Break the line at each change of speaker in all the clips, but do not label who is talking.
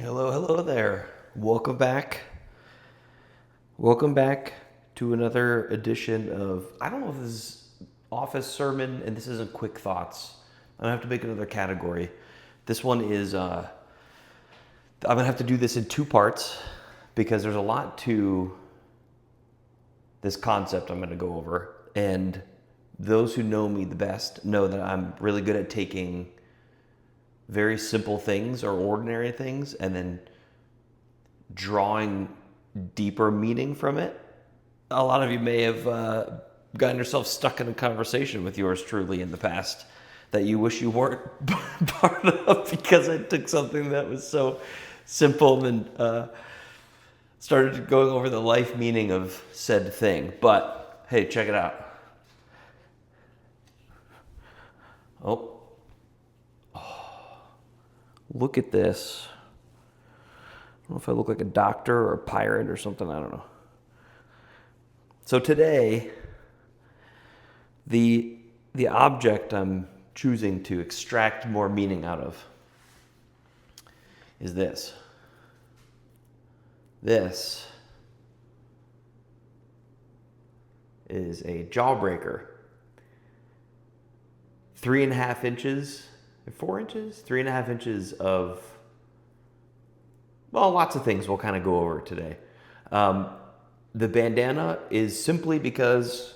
Hello there. Welcome back. Welcome back to another edition of, I don't know if this is office sermon and this isn't quick thoughts. I'm gonna have to make another category. This one is, I'm gonna have to do this in two parts because there's a lot to this concept I'm gonna go over. And those who know me the best know that I'm really good at taking very simple things or ordinary things and then drawing deeper meaning from it. A lot of you may have gotten yourself stuck in a conversation with yours truly in the past that you wish you weren't part of because I took something that was so simple and started going over the life meaning of said thing. But hey, check it out. Oh, look at this. I don't know if I look like a doctor or a pirate or something. I don't know. So today, the object I'm choosing to extract more meaning out of is this. This is a Jawbreaker. 3.5 inches, 4 inches, 3.5 inches of, well, lots of things we'll kind of go over today. The bandana is simply because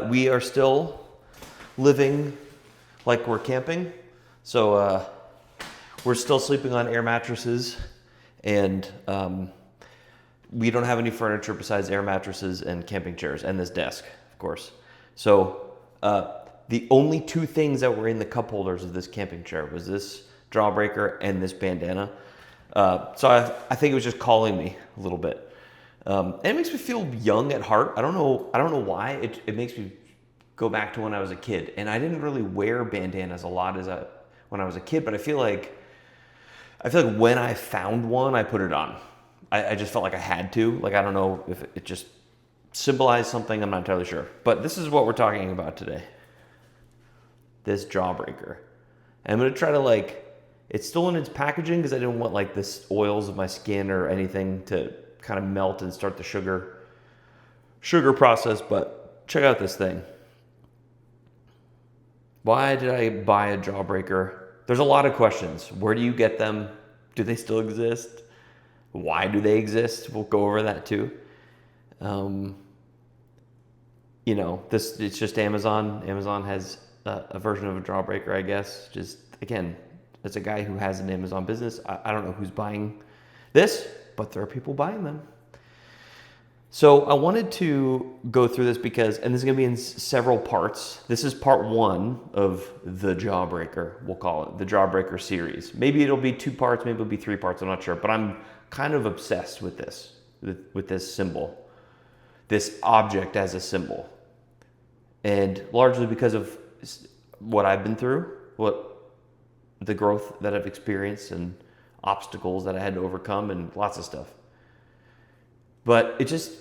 we are still living like we're camping. So we're still sleeping on air mattresses, and we don't have any furniture besides air mattresses and camping chairs and this desk, of course. So the only two things that were in the cup holders of this camping chair was this Jawbreaker and this bandana. So I think it was just calling me a little bit. And it makes me feel young at heart. I don't know why. It makes me go back to when I was a kid. And I didn't really wear bandanas a lot when I was a kid, but I feel like when I found one, I put it on. I just felt like I had to. Like, I don't know if it just symbolized something. I'm not entirely sure. But this is what we're talking about today. This Jawbreaker. And I'm going to try to it's still in its packaging because I didn't want this oils of my skin or anything to kind of melt and start the sugar process. But check out this thing. Why did I buy a Jawbreaker? There's a lot of questions. Where do you get them? Do they still exist? Why do they exist? We'll go over that too. It's just Amazon. Amazon has a version of a Jawbreaker, I guess. Just, again, as a guy who has an Amazon business, I don't know who's buying this, but there are people buying them. So I wanted to go through this because, and this is going to be in several parts. This is part one of the Jawbreaker, we'll call it, the Jawbreaker series. Maybe it'll be 2 parts, maybe it'll be 3 parts, I'm not sure. But I'm kind of obsessed with this symbol, this object as a symbol. And largely because of what I've been through, the growth that I've experienced and obstacles that I had to overcome and lots of stuff. But it just,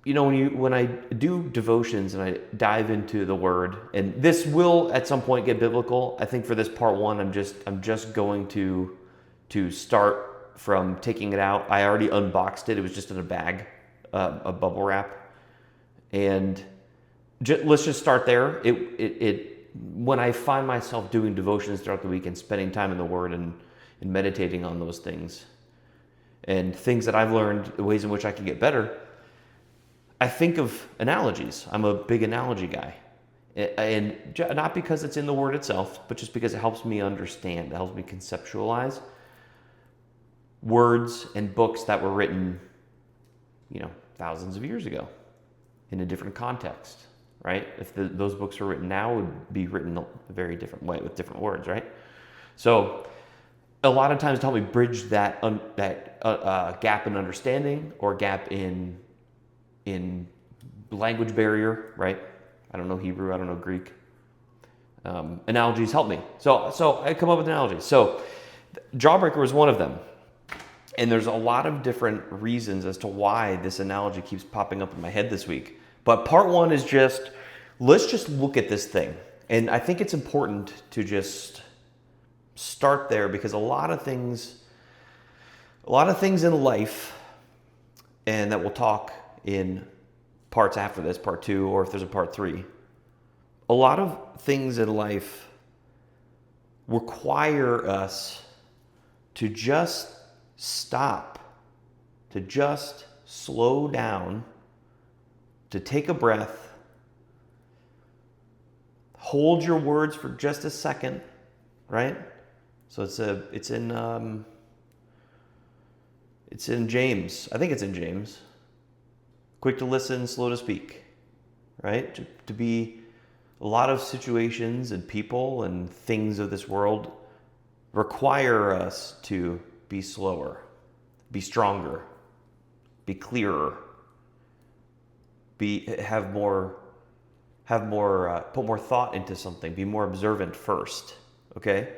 when I do devotions and I dive into the word, and this will at some point get biblical. I think for this part one, I'm just going to start from taking it out. I already unboxed it. It was just in a bag, a bubble wrap. And let's just start there. When I find myself doing devotions throughout the week and spending time in the Word and meditating on those things and things that I've learned, the ways in which I can get better, I think of analogies. I'm a big analogy guy. And not because it's in the Word itself, but just because it helps me understand, it helps me conceptualize words and books that were written, thousands of years ago in a different context. Right? If those books were written now, it would be written a very different way with different words, right? So a lot of times to help me bridge that gap in understanding or gap in language barrier, right? I don't know Hebrew, I don't know Greek. Analogies help me. So I come up with analogies. So Jawbreaker was one of them. And there's a lot of different reasons as to why this analogy keeps popping up in my head this week. But part one is let's just look at this thing. And I think it's important to just start there because a lot of things A lot of things in life, and that we'll talk in parts after this, part 2, or if there's a part 3. A lot of things in life require us to just stop, to just slow down, to take a breath, hold your words for just a second, right? So it's in James. I think it's in James. Quick to listen, slow to speak, right? To be a lot of situations and people and things of this world require us to be slower, be stronger, be clearer, put more thought into something, be more observant first. Okay?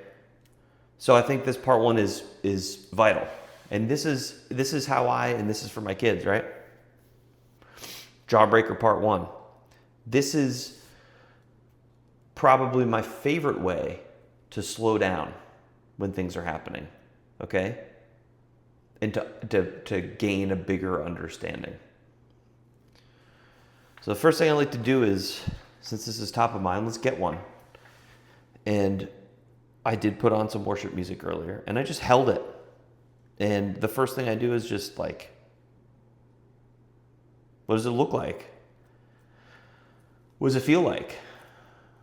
So I think this part 1 is vital. And this is how and this is for my kids, right? Jawbreaker part 1. This is probably my favorite way to slow down when things are happening, okay? And to gain a bigger understanding. So the first thing I like to do is, since this is top of mind, let's get one. And I did put on some worship music earlier, and I just held it. And the first thing I do is just like, what does it look like? What does it feel like?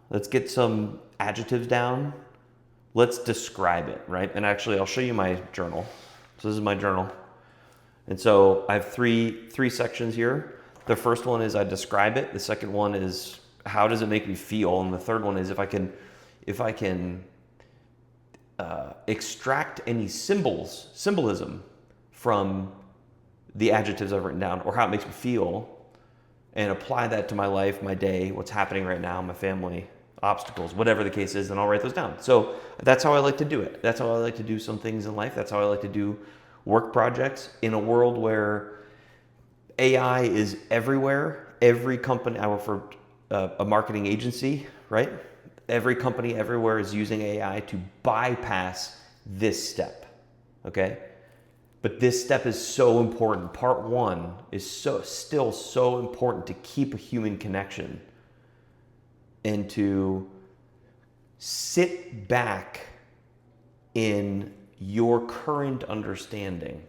Let's get some adjectives down. Let's describe it, right? And actually, I'll show you my journal. So this is my journal. And so I have three sections here. The first one is I describe it. The second one is how does it make me feel? And the third one is if I can extract any symbolism from the adjectives I've written down, or how it makes me feel, and apply that to my life, my day, what's happening right now, my family, obstacles, whatever the case is, then I'll write those down. So that's how I like to do it. That's how I like to do some things in life. That's how I like to do work projects in a world where AI is everywhere. Every company, I work for a marketing agency, right? Every company everywhere is using AI to bypass this step, okay? But this step is so important. Part 1 is still so important to keep a human connection and to sit back in your current understanding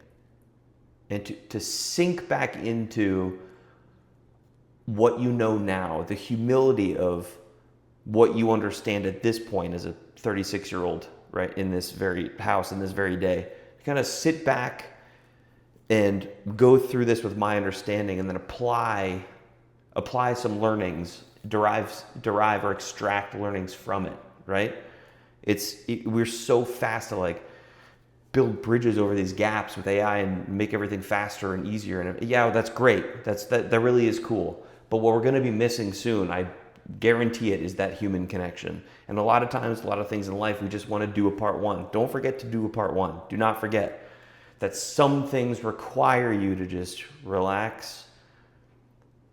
and to sink back into what you know now, the humility of what you understand at this point as a 36-year-old, right, in this very house, in this very day. Kind of sit back and go through this with my understanding and then apply some learnings, derive or extract learnings from it, right? We're so fast to like build bridges over these gaps with AI and make everything faster and easier. And yeah, that's great. That really is cool. But what we're going to be missing soon, I guarantee it, is that human connection. And a lot of times, a lot of things in life, we just want to do a part 1. Don't forget to do a part 1. Do not forget that some things require you to just relax,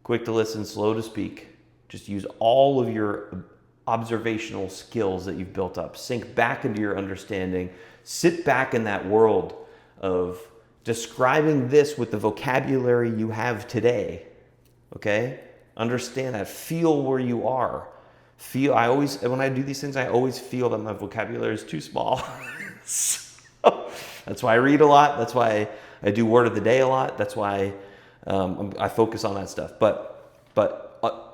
quick to listen, slow to speak. Just use all of your observational skills that you've built up. Sink back into your understanding. Sit back in that world of describing this with the vocabulary you have today. Okay? Understand that. Feel where you are. When I do these things, I always feel that my vocabulary is too small. So, that's why I read a lot. That's why I do word of the day a lot. That's why I focus on that stuff. But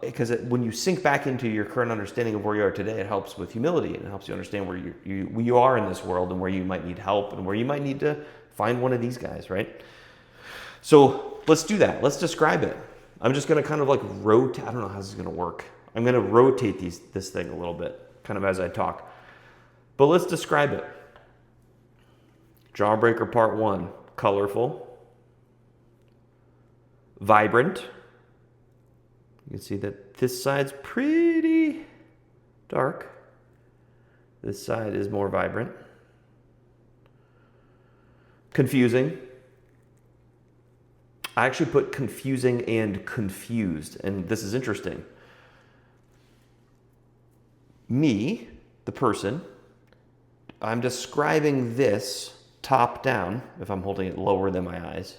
because when you sink back into your current understanding of where you are today, it helps with humility, and it helps you understand where you are in this world and where you might need help and where you might need to find one of these guys, right? So let's do that. Let's describe it. I'm just going to kind of like rotate. I don't know how this is going to work. I'm going to rotate this thing a little bit, kind of as I talk. But let's describe it. Jawbreaker part 1, colorful, vibrant. You can see that this side's pretty dark. This side is more vibrant. Confusing. I actually put confusing and confused, and this is interesting. Me, the person, I'm describing this top down, if I'm holding it lower than my eyes,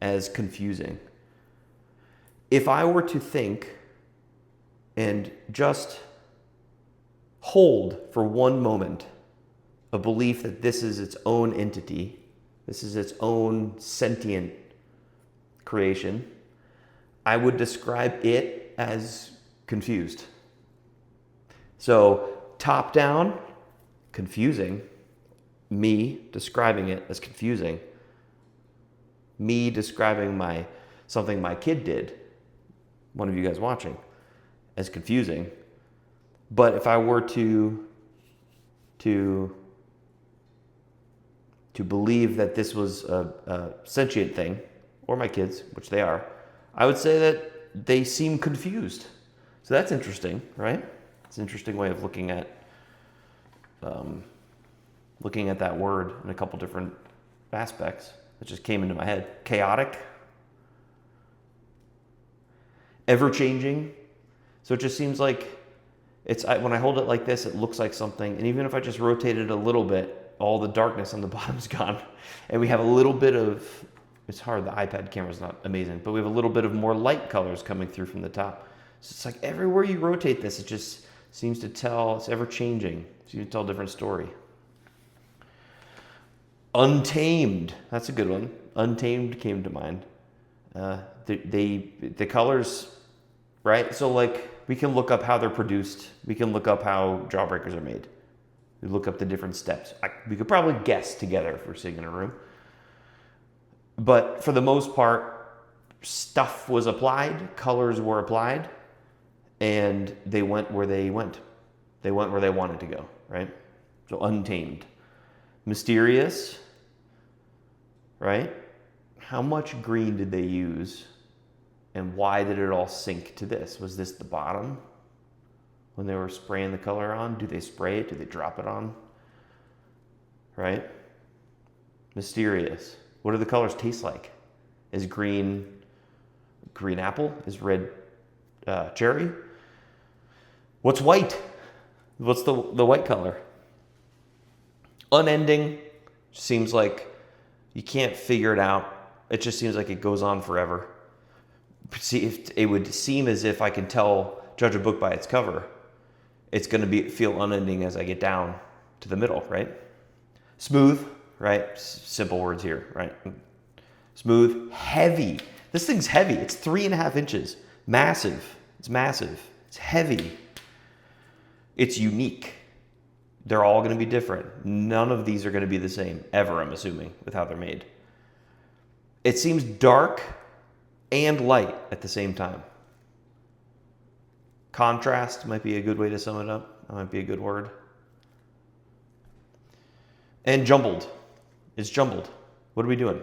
as confusing. If I were to think and just hold for one moment a belief that this is its own entity, this is its own sentient creation, I would describe it as confused. So top down, confusing. Me describing it as confusing. Me describing something my kid did, one of you guys watching, as confusing. But if I were to believe that this was a sentient thing, or my kids, which they are, I would say that they seem confused. So that's interesting, right? It's an interesting way of looking at that word in a couple different aspects. It just came into my head. Chaotic, ever-changing. So it just seems like when I hold it like this, it looks like something. And even if I just rotate it a little bit, all the darkness on the bottom's gone. And we have a little bit of, it's hard, the iPad camera's not amazing, but we have a little bit of more light colors coming through from the top. So it's like everywhere you rotate this, it just seems to tell, it's ever-changing. It seems to tell a different story. Untamed, that's a good one. Untamed came to mind. The colors, right? So like we can look up how they're produced. We can look up how Jawbreakers are made. We look up the different steps. We could probably guess together if we're sitting in a room. But for the most part, stuff was applied, colors were applied, and they went where they went. They went where they wanted to go, right? So untamed. Mysterious, right? How much green did they use, and why did it all sink to this? Was this the bottom when they were spraying the color on? Do they spray it? Do they drop it on? Right? Mysterious. What do the colors taste like? Is green apple? Is red cherry? What's white? What's the white color? Unending. Seems like you can't figure it out. It just seems like it goes on forever. See, if it would seem as if I can judge a book by its cover, it's going to feel unending as I get down to the middle, right? Smooth, right? Simple words here, right? Smooth, heavy. This thing's heavy. It's 3.5 inches. Massive. It's massive. It's heavy. It's unique. They're all going to be different. None of these are going to be the same ever, I'm assuming, with how they're made. It seems dark and light at the same time. Contrast might be a good way to sum it up. That might be a good word. And jumbled. It's jumbled. What are we doing?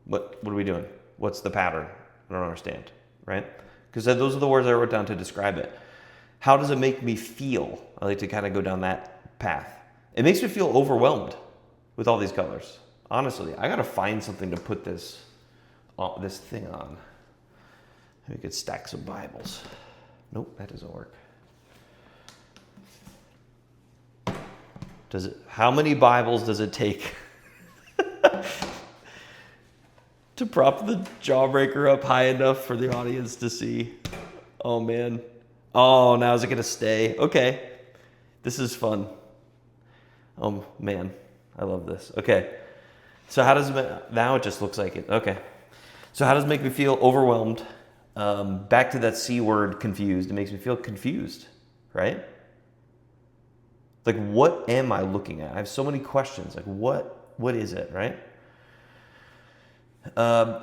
What are we doing? What's the pattern? I don't understand, right? Because those are the words I wrote down to describe it. How does it make me feel? I like to kind of go down that path. It makes me feel overwhelmed with all these colors. Honestly, I got to find something to put this thing on. We could stack some Bibles. Nope, that doesn't work. How many Bibles does it take to prop the Jawbreaker up high enough for the audience to see? Oh man. Oh, now is it going to stay? Okay. This is fun. Oh man, I love this. Okay. So how does it, now it just looks like it. Okay. So how does it make me feel overwhelmed? Back to that C word, confused. It makes me feel confused, right? Like, what am I looking at? I have so many questions. Like, what is it, right?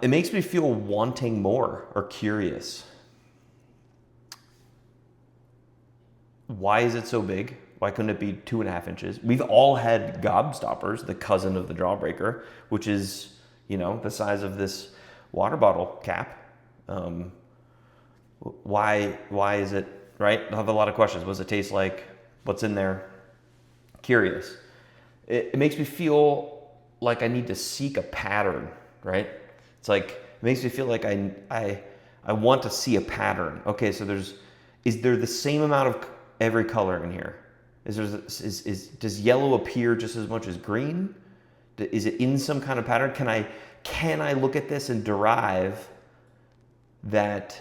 It makes me feel wanting more or curious. Why is it so big? Why couldn't it be 2.5 inches? We've all had Gobstoppers, the cousin of the Jawbreaker, which is, the size of this water bottle cap. Why is it, right? I have a lot of questions. What does it taste like? What's in there? Curious. It makes me feel like I need to seek a pattern, right? It's like, it makes me feel like I want to see a pattern. Okay, so is there the same amount of every color in here? Does yellow appear just as much as green? Is it in some kind of pattern? Can I look at this and derive that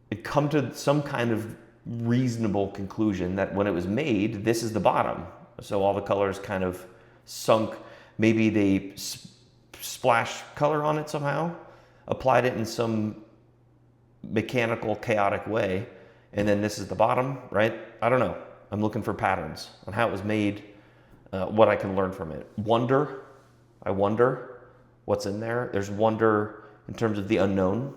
it come to some kind of reasonable conclusion that when it was made, this is the bottom. So all the colors kind of sunk. Maybe they splash color on it somehow, applied it in some mechanical, chaotic way, and then this is the bottom, right? I don't know. I'm looking for patterns on how it was made, what I can learn from it. I wonder what's in there. There's wonder in terms of the unknown.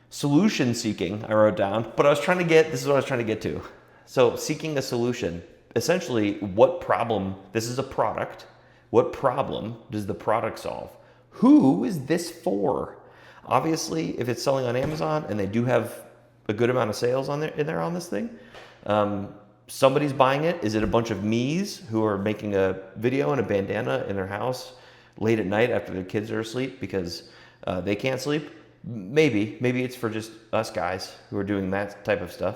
Solution seeking, I wrote down, but this is what I was trying to get to. So seeking a solution, essentially what problem, this is a product, what problem does the product solve? Who is this for? Obviously, if it's selling on Amazon and they do have a good amount of sales in there on this thing, somebody's buying it. Is it a bunch of me's who are making a video in a bandana in their house late at night after their kids are asleep because they can't sleep? Maybe it's for just us guys who are doing that type of stuff.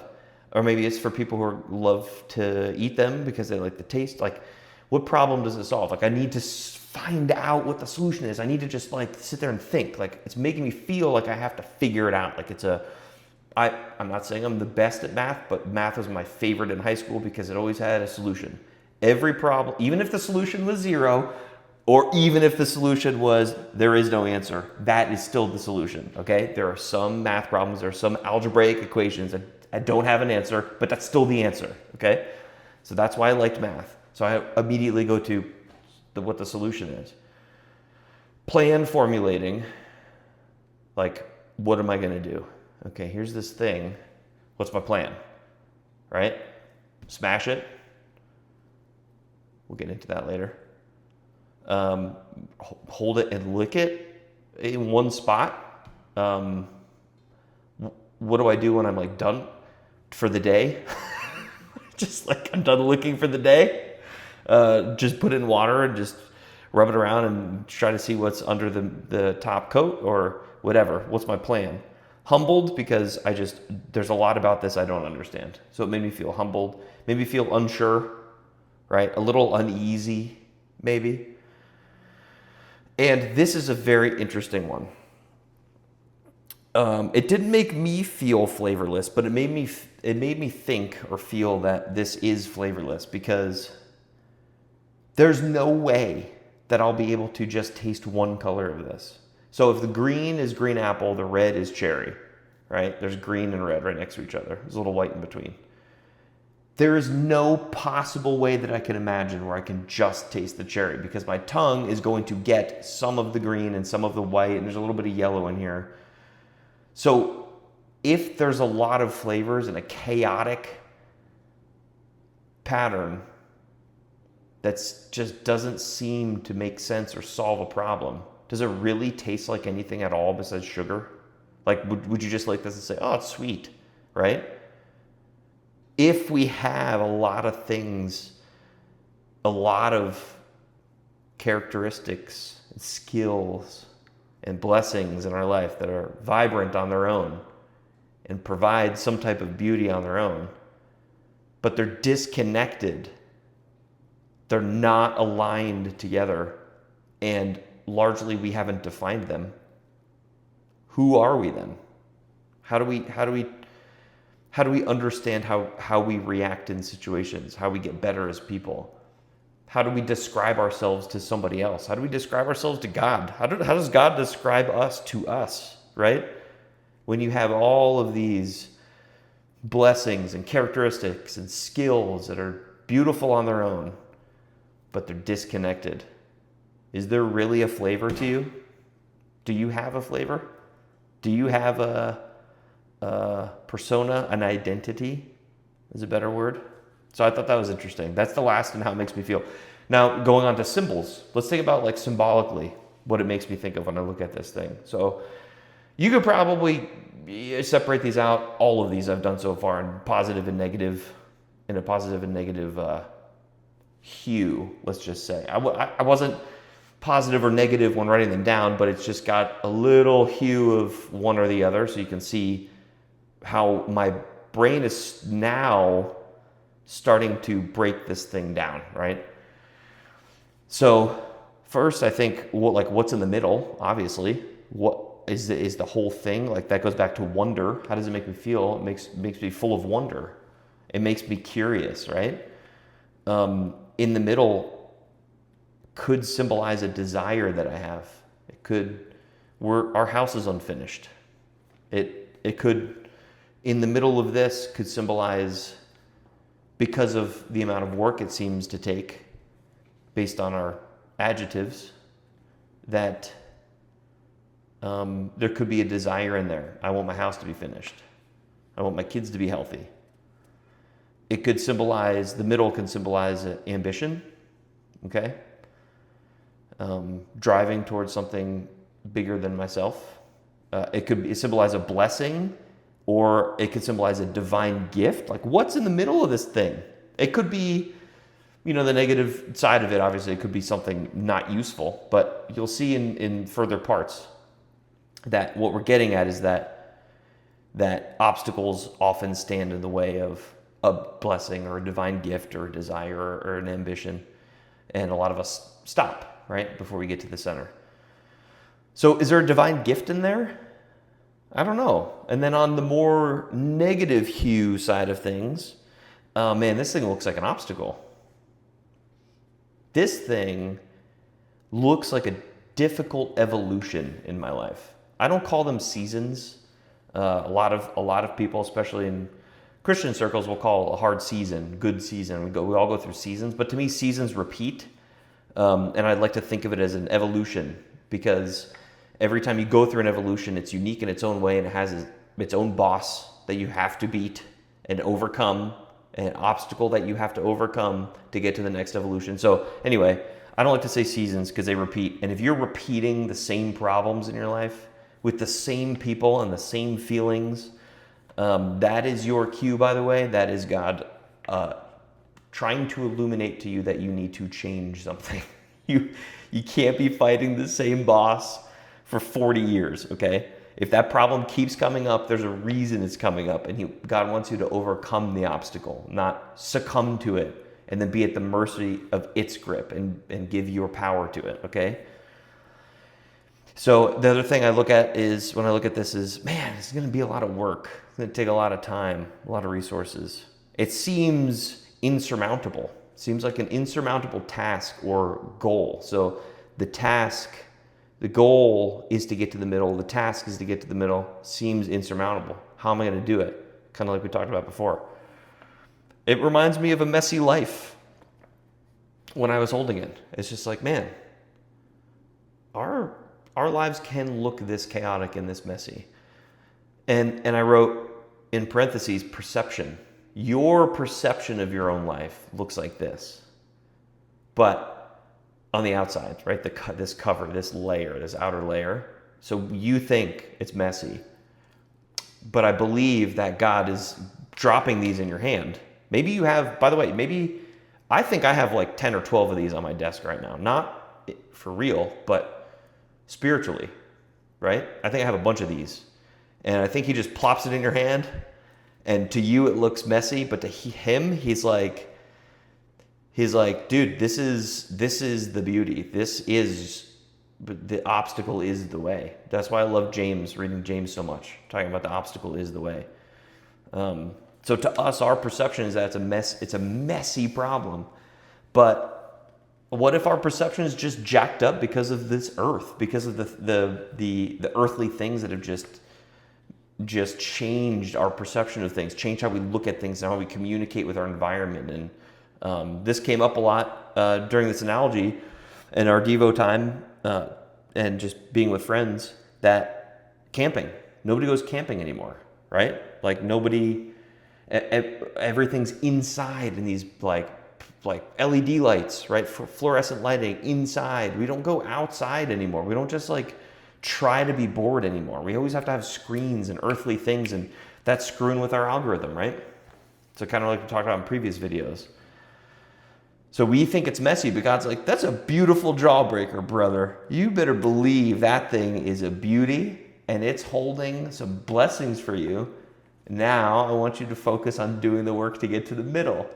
Or maybe it's for people who love to eat them because they like the taste. Like, what problem does it solve? Like, I need to find out what the solution is. I need to just like sit there and think. Like, it's making me feel like I have to figure it out. Like I'm not saying I'm the best at math, but math was my favorite in high school because it always had a solution. Every problem, even if the solution was 0, or even if the solution was there is no answer, that is still the solution, okay? There are some math problems, there are some algebraic equations that don't have an answer, but that's still the answer, okay? So that's why I liked math. So I immediately go to what the solution is. Plan formulating, like, what am I gonna do? Okay, here's this thing. What's my plan? Right? Smash it. We'll get into that later. Hold it and lick it in one spot. What do I do when I'm like done for the day? Just like I'm done licking for the day. Just put it in water and just rub it around and try to see what's under the top coat or whatever. What's my plan? Humbled because there's a lot about this I don't understand. So it made me feel humbled, made me feel unsure, right? A little uneasy, maybe. And this is a very interesting one. It didn't make me feel flavorless, but it made me think or feel that this is flavorless because there's no way that I'll be able to just taste one color of this. So if the green is green apple, the red is cherry, right? There's green and red right next to each other. There's a little white in between. There is no possible way that I can imagine where I can just taste the cherry because my tongue is going to get some of the green and some of the white, and there's a little bit of yellow in here. So if there's a lot of flavors and a chaotic pattern that just doesn't seem to make sense or solve a problem, does it really taste like anything at all besides sugar? Like, would you just like this and say, oh, it's sweet, right? If we have a lot of things, a lot of characteristics, skills, and blessings in our life that are vibrant on their own and provide some type of beauty on their own, but they're disconnected, they're not aligned together, and largely we haven't defined them. Who are we then? How do we understand how we react in situations, how we get better as people? How do we describe ourselves to somebody else? How do we describe ourselves to God? How does God describe us to us, right? When you have all of these blessings and characteristics and skills that are beautiful on their own, but they're disconnected. Is there really a flavor to you? Do you have a flavor? Do you have a persona, an identity is a better word? So I thought that was interesting. That's the last and how it makes me feel. Now, going on to symbols, let's think about like symbolically what it makes me think of when I look at this thing. So you could probably separate these out. All of these I've done so far in positive and negative, in a positive and negative hue, let's just say. I wasn't positive or negative when writing them down, but it's just got a little hue of one or the other, so you can see how my brain is now starting to break this thing down, right? So first, I think what's in the middle. Obviously, what is the whole thing? Like that goes back to wonder. How does it make me feel? It makes me full of wonder. It makes me curious, right? In the middle could symbolize a desire that I have. It could, our house is unfinished. It could, in the middle of this, could symbolize, because of the amount of work it seems to take, based on our adjectives, that there could be a desire in there. I want my house to be finished. I want my kids to be healthy. It could symbolize, the middle can symbolize ambition, okay? Driving towards something bigger than myself. It could symbolize a blessing, or it could symbolize a divine gift. Like, what's in the middle of this thing? It could be, the negative side of it, obviously, it could be something not useful, but you'll see in further parts that what we're getting at is that obstacles often stand in the way of a blessing or a divine gift or a desire or an ambition. And a lot of us stop, right, before we get to the center. So is there a divine gift in there? I don't know. And then on the more negative hue side of things, man, this thing looks like an obstacle. This thing looks like a difficult evolution in my life. I don't call them seasons. A lot of people, especially in Christian circles, will call a hard season good season. We all go through seasons, but to me, seasons repeat. And I'd like to think of it as an evolution, because every time you go through an evolution, it's unique in its own way, and it has its own boss that you have to beat and overcome, an obstacle that you have to overcome to get to the next evolution. So anyway, I don't like to say seasons because they repeat. And if you're repeating the same problems in your life with the same people and the same feelings, that is your cue, by the way. That is God trying to illuminate to you that you need to change something. You can't be fighting the same boss for 40 years, okay? If that problem keeps coming up, there's a reason it's coming up, and God wants you to overcome the obstacle, not succumb to it and then be at the mercy of its grip and give your power to it, okay? So the other thing I look at is, when I look at this, is, man, it's going to be a lot of work. It's going to take a lot of time, a lot of resources. It seems insurmountable. It seems like an insurmountable task or goal. So the goal is to get to the middle. The task is to get to the middle. Seems insurmountable. How am I going to do it? Kind of like we talked about before. It reminds me of a messy life when I was holding it. It's just like, man, our lives can look this chaotic and this messy. And I wrote in parentheses, perception. Your perception of your own life looks like this. But on the outside, right? This cover, this layer, this outer layer. So you think it's messy. But I believe that God is dropping these in your hand. Maybe you have, by the way, I think I have like 10 or 12 of these on my desk right now. Not for real, but spiritually, right? I think I have a bunch of these. And I think he just plops it in your hand. And to you, it looks messy. But to him, he's like, dude, this is the beauty. The obstacle is the way. That's why I love James, reading James so much, talking about the obstacle is the way. So to us, our perception is that it's a messy problem. But what if our perception is just jacked up because of this earth, because of the earthly things that have just changed our perception of things, changed how we look at things and how we communicate with our environment. And this came up a lot during this analogy in our Devo time and just being with friends, that camping. Nobody goes camping anymore, right? Like everything's inside in these like LED lights, right? Fluorescent lighting inside. We don't go outside anymore. We don't just like try to be bored anymore. We always have to have screens and earthly things, and that's screwing with our algorithm, right? So kind of like we talked about in previous videos. So we think it's messy, but God's like, that's a beautiful jawbreaker, brother. You better believe that thing is a beauty, and it's holding some blessings for you. Now I want you to focus on doing the work to get to the middle.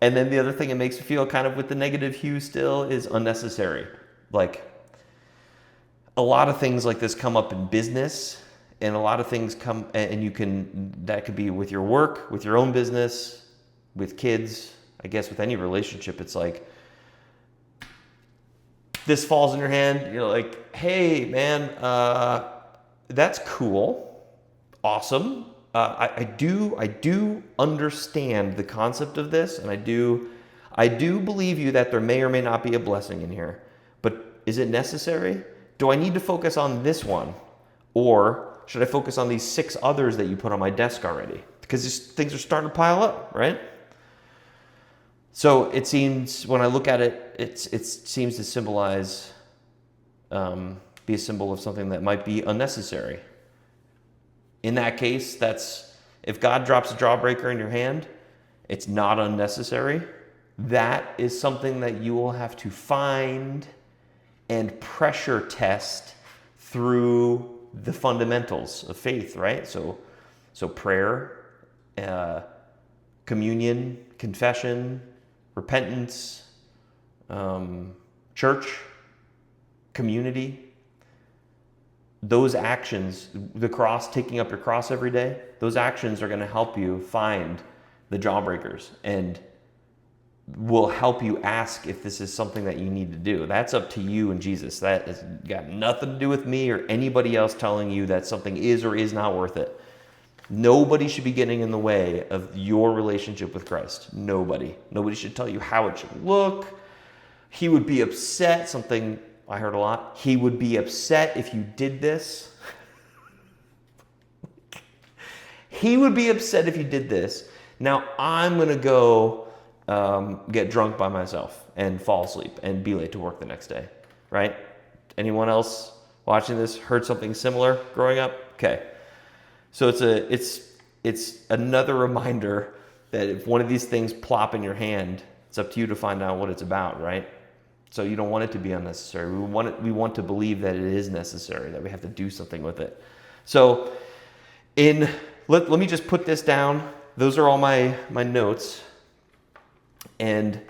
And then the other thing it makes me feel kind of with the negative hue still is unnecessary. Like, a lot of things like this come up in business, and a lot of things come, and that could be with your work, with your own business, with kids, I guess with any relationship. It's like, this falls in your hand, you're like, hey man, that's cool, awesome. I do understand the concept of this, and I do believe you that there may or may not be a blessing in here. But is it necessary? Do I need to focus on this one, or should I focus on these 6 others that you put on my desk already? Because these things are starting to pile up, right? So it seems, when I look at it, it seems to symbolize, be a symbol of something that might be unnecessary. In that case, if God drops a Jawbreaker in your hand, it's not unnecessary. That is something that you will have to find and pressure test through the fundamentals of faith, right? So prayer, communion, confession, repentance, church, community. Those actions, the cross, taking up your cross every day, those actions are going to help you find the Jawbreakers and will help you ask if this is something that you need to do. That's up to you and Jesus. That has got nothing to do with me or anybody else telling you that something is or is not worth it. Nobody should be getting in the way of your relationship with Christ. Nobody. Nobody should tell you how it should look. He would be upset, something I heard a lot. He would be upset if you did this. He would be upset if you did this. Now I'm going to go get drunk by myself and fall asleep and be late to work the next day, right? Anyone else watching this heard something similar growing up? Okay. So it's another reminder that if one of these things plop in your hand, it's up to you to find out what it's about, right? So you don't want it to be unnecessary. We want to believe that it is necessary, that we have to do something with it. So let me just put this down. Those are all my notes. And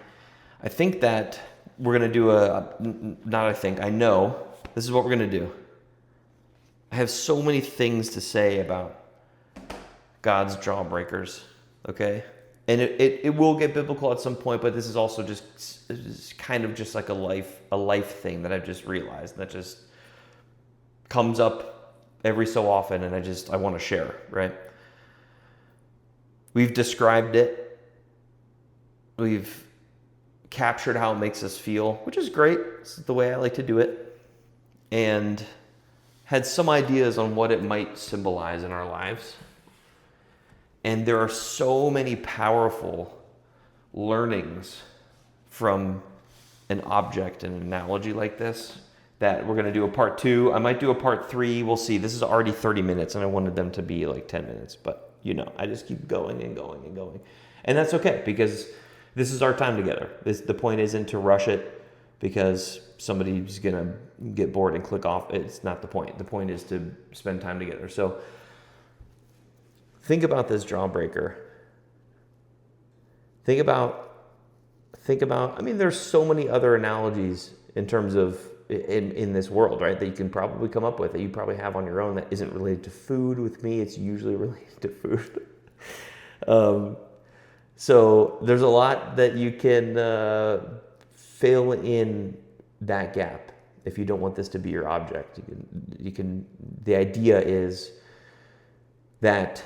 I think that we're going to do I know, this is what we're going to do. I have so many things to say about God's Jawbreakers, okay? And it will get biblical at some point, but this is also just kind of just like a life thing that I've just realized that just comes up every so often, and I want to share, right? We've described it. We've captured how it makes us feel, which is great. This is the way I like to do it. And had some ideas on what it might symbolize in our lives. And there are so many powerful learnings from an object and an analogy like this that we're going to do a part 2. I might do a part 3. We'll see. This is already 30 minutes, and I wanted them to be like 10 minutes. But, I just keep going and going and going. And that's okay, because this is our time together. The point isn't to rush it because somebody's going to get bored and click off. It's not the point. The point is to spend time together. So think about this Jawbreaker. Think about, there's so many other analogies in terms of in this world, right, that you can probably come up with, that you probably have on your own that isn't related to food. With me, it's usually related to food. So there's a lot that you can fill in that gap if you don't want this to be your object. The idea is that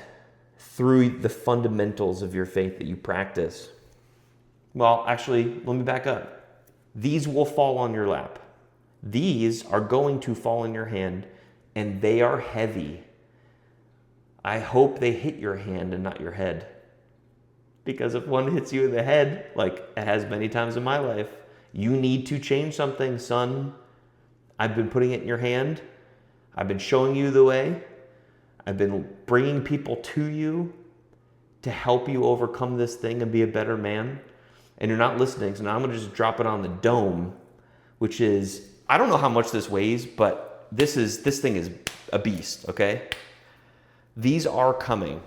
through the fundamentals of your faith that you practice, well, actually, let me back up. These will fall on your lap. These are going to fall in your hand, and they are heavy. I hope they hit your hand and not your head. Because if one hits you in the head, like it has many times in my life, you need to change something, son. I've been putting it in your hand. I've been showing you the way. I've been bringing people to you to help you overcome this thing and be a better man. And you're not listening, so now I'm going to just drop it on the dome, which is, I don't know how much this weighs, but this thing is a beast, okay? These are coming.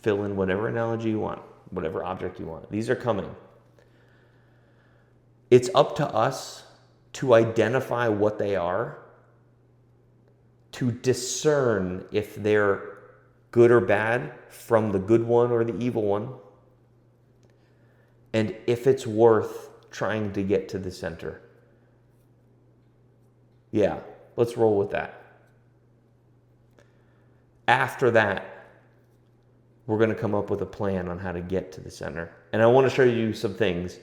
Fill in whatever analogy you want. whatever object you want. These are coming. It's up to us to identify what they are, to discern if they're good or bad from the good one or the evil one, and if it's worth trying to get to the center. Yeah, let's roll with that. After that, we're going to come up with a plan on how to get to the center. And I want to show you some things.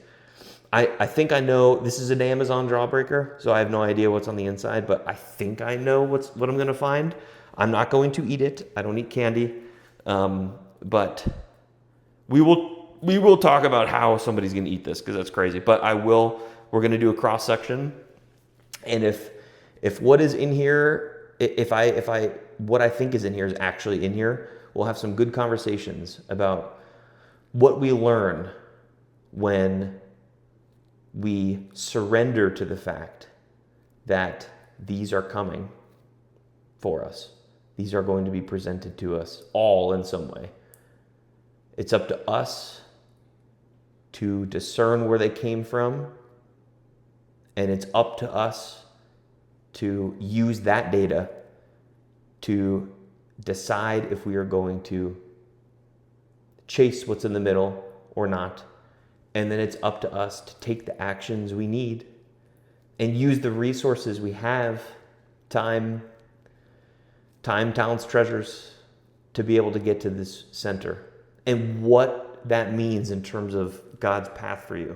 I think I know, this is an Amazon Jawbreaker, so I have no idea what's on the inside, but I think I know what I'm going to find. I'm not going to eat it. I don't eat candy. But we will talk about how somebody's going to eat this, because that's crazy. But we're going to do a cross section. And if what is in here, what I think is in here is actually in here, we'll have some good conversations about what we learn when we surrender to the fact that these are coming for us. These are going to be presented to us all in some way. It's up to us to discern where they came from, and it's up to us to use that data to decide if we are going to chase what's in the middle or not. And then it's up to us to take the actions we need and use the resources we have, time, talents, treasures, to be able to get to this center. And what that means in terms of God's path for you.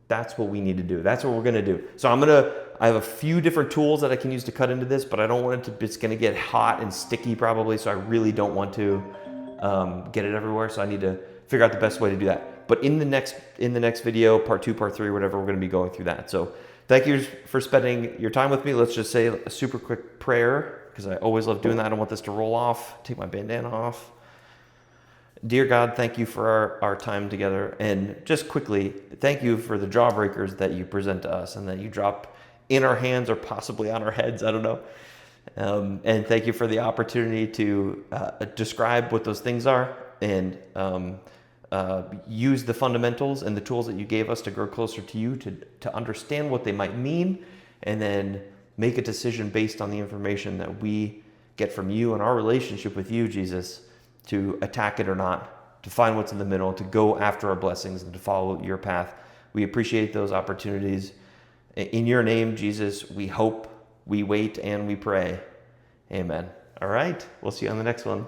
That's what we need to do. That's what we're going to do. So I have a few different tools that I can use to cut into this, but I don't want it to, it's going to get hot and sticky probably. So I really don't want to get it everywhere. So I need to figure out the best way to do that. But in the next video, part 2, part 3, whatever, we're going to be going through that. So thank you for spending your time with me. Let's just say a super quick prayer, because I always love doing that. I don't want this to roll off. Take my bandana off. Dear God, thank you for our time together. And just quickly, thank you for the Jawbreakers that you present to us and that you drop in our hands or possibly on our heads. I don't know. And thank you for the opportunity to describe what those things are and use the fundamentals and the tools that you gave us to grow closer to you, to understand what they might mean, and then make a decision based on the information that we get from you and our relationship with you, Jesus, to attack it or not, to find what's in the middle, to go after our blessings and to follow your path. We appreciate those opportunities. In your name, Jesus, we hope, we wait, and we pray. Amen. All right. We'll see you on the next one.